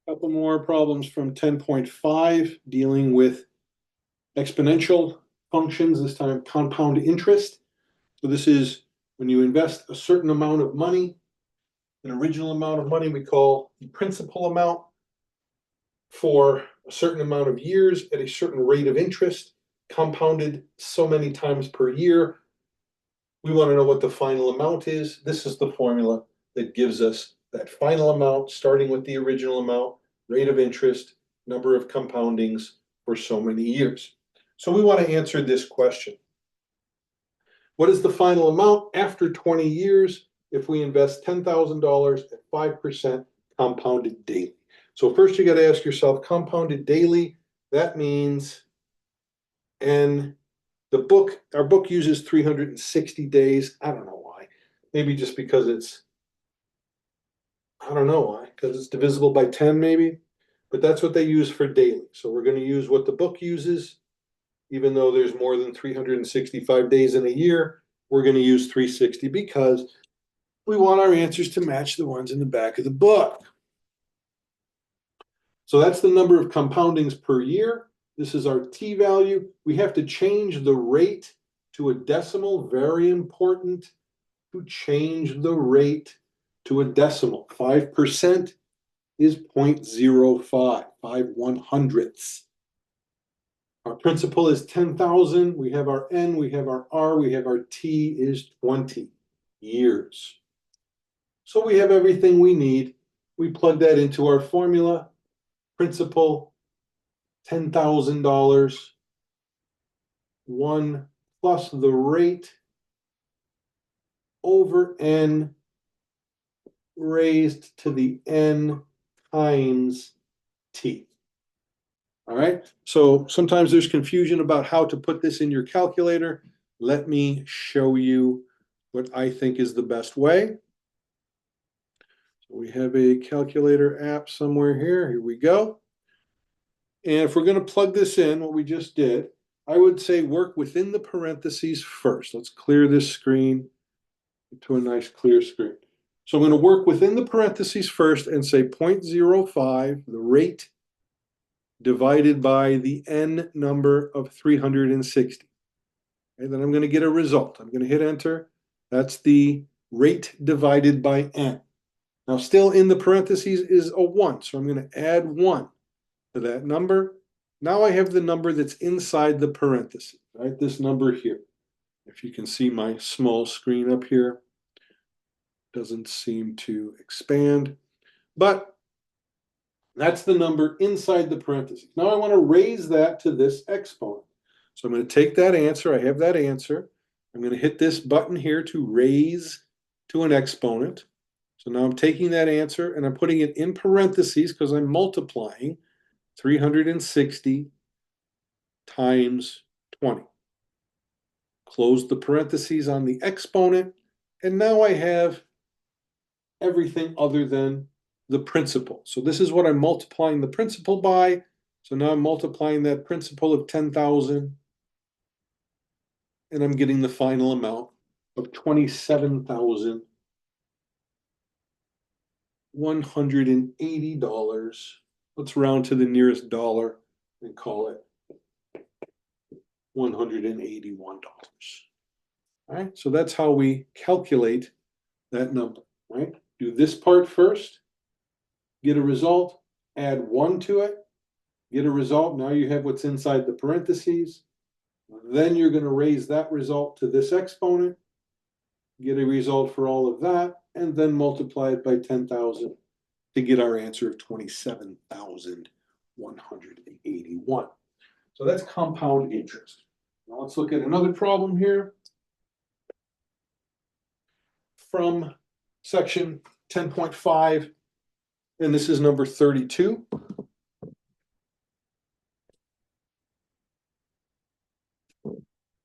Couple more problems from 10.5 dealing with exponential functions, this time compound interest. So this is when you invest a certain amount of money, an original amount of money we call the principal amount, for a certain amount of years at a certain rate of interest, compounded so many times per year. We want to know what the final amount is. This is the formula that gives us that final amount, starting with the original amount, rate of interest, number of compoundings for so many years. So we want to answer this question. What is the final amount after 20 years if we invest $10,000 at 5% compounded daily? So first you got to ask yourself, compounded daily, that means, and our book uses 360 days. I don't know why. Maybe just because I don't know why, because it's divisible by 10 maybe, but that's what they use for daily. So we're going to use what the book uses, even though there's more than 365 days in a year, we're going to use 360 because we want our answers to match the ones in the back of the book. So that's the number of compoundings per year. This is our t-value. We have to change the rate to a decimal. Very important to change the rate to a decimal. 5% is 0.05, 5/100ths. Our principal is 10,000. We have our N, we have our R, we have our T is 20 years. So we have everything we need. We plug that into our formula. Principal, $10,000, 1 plus the rate over N raised to the N times T. All right, so sometimes there's confusion about how to put this in your calculator. Let me show you what I think is the best way. So we have a calculator app somewhere here. Here we go. And if we're going to plug this in, what we just did, I would say work within the parentheses first. Let's clear this screen to a nice clear screen. So I'm going to work within the parentheses first and say 0.05, the rate, divided by the N number of 360. And then I'm going to get a result. I'm going to hit enter. That's the rate divided by N. Now still in the parentheses is a 1, so I'm going to add 1 to that number. Now I have the number that's inside the parentheses, right? This number here. If you can see my small screen up here, doesn't seem to expand, but that's the number inside the parentheses. Now I want to raise that to this exponent. So I'm going to take that answer. I have that answer. I'm going to hit this button here to raise to an exponent. So now I'm taking that answer and I'm putting it in parentheses because I'm multiplying 360 times 20. Close the parentheses on the exponent, and now I have everything other than the principal. So this is what I'm multiplying the principal by. So now I'm multiplying that principal of 10,000, and I'm getting the final amount of $27,180. Let's round to the nearest dollar and call it $181. All right, so that's how we calculate that number, right? Do this part first, get a result, add 1 to it, get a result. Now you have what's inside the parentheses. Then you're going to raise that result to this exponent, get a result for all of that, and then multiply it by 10,000 to get our answer of 27,181. So that's compound interest. Now let's look at another problem here from section 10.5, and this is number 32.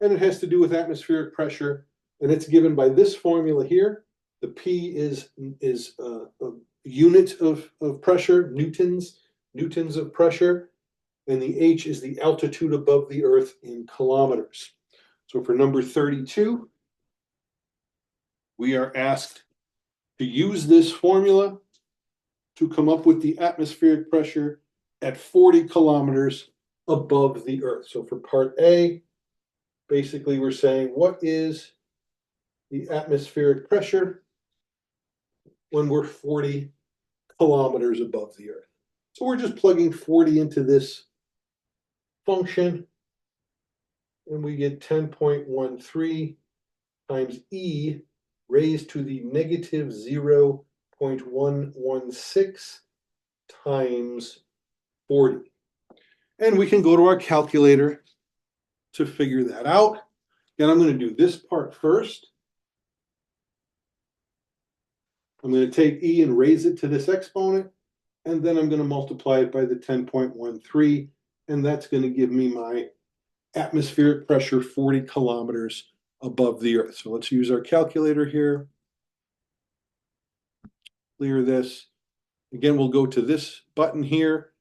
And it has to do with atmospheric pressure, and it's given by this formula here. The P is a unit of pressure, newtons of pressure, and the H is the altitude above the Earth in kilometers. So for number 32, we are asked to use this formula to come up with the atmospheric pressure at 40 kilometers above the Earth. So for part A, basically we're saying, what is the atmospheric pressure when we're 40 kilometers above the Earth? So we're just plugging 40 into this function, and we get 10.13 times E raised to the negative 0.116 times 40. And we can go to our calculator to figure that out. And I'm going to do this part first. I'm going to take E and raise it to this exponent, and then I'm going to multiply it by the 10.13, and that's going to give me my atmospheric pressure 40 kilometers above the Earth. So let's use our calculator here. Clear this. Again, we'll go to this button here,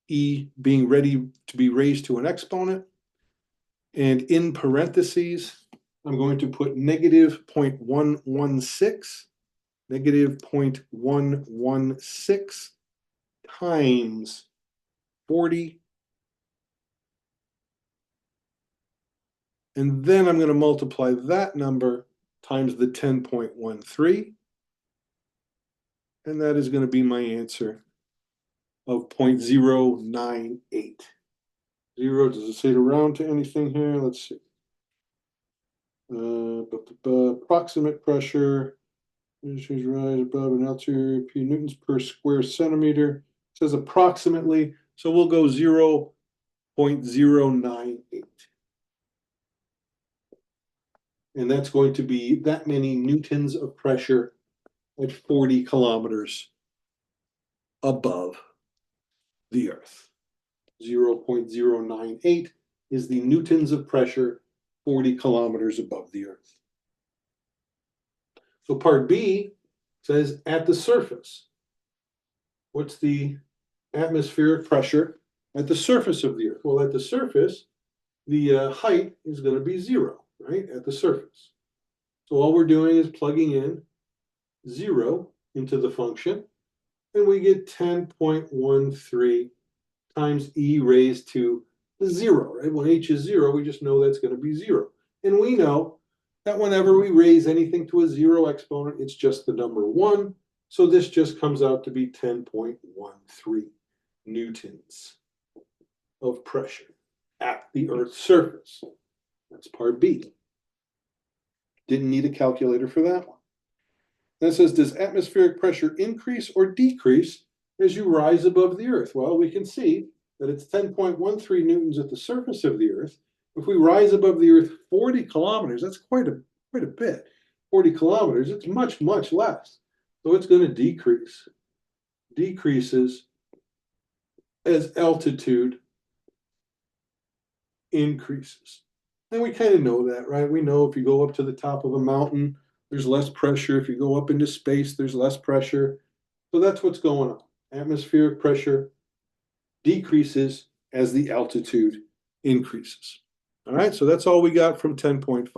E being ready to be raised to an exponent. And in parentheses, I'm going to put negative 0.116, negative 0.116 times 40. And then I'm going to multiply that number times the 10.13. And that is going to be my answer of 0.098. Zero, does it say to round to anything here? Let's see. Approximate pressure, rise above an altitude, P newtons per square centimeter. It says approximately, so we'll go 0.098. And that's going to be that many newtons of pressure at 40 kilometers above the Earth. 0.098 is the newtons of pressure 40 kilometers above the Earth. So part B says at the surface. What's the atmospheric pressure at the surface of the Earth? Well, at the surface, the height is going to be 0, right, at the surface. So all we're doing is plugging in 0 into the function, and we get 10.13 times E raised to the 0, right? When H is 0, we just know that's going to be 0. And we know that whenever we raise anything to a 0 exponent, it's just the number 1. So this just comes out to be 10.13 newtons of pressure at the Earth's surface. That's part B. Didn't need a calculator for that one. Then it says, does atmospheric pressure increase or decrease as you rise above the Earth? Well, we can see that it's 10.13 newtons at the surface of the Earth. If we rise above the Earth 40 kilometers, that's quite a bit. 40 kilometers, it's much, much less. So it's going to decrease. Decreases as altitude increases. And we kind of know that, right? We know if you go up to the top of a mountain, there's less pressure. If you go up into space, there's less pressure. So that's what's going on. Atmospheric pressure decreases as the altitude increases. All right, so that's all we got from 10.5.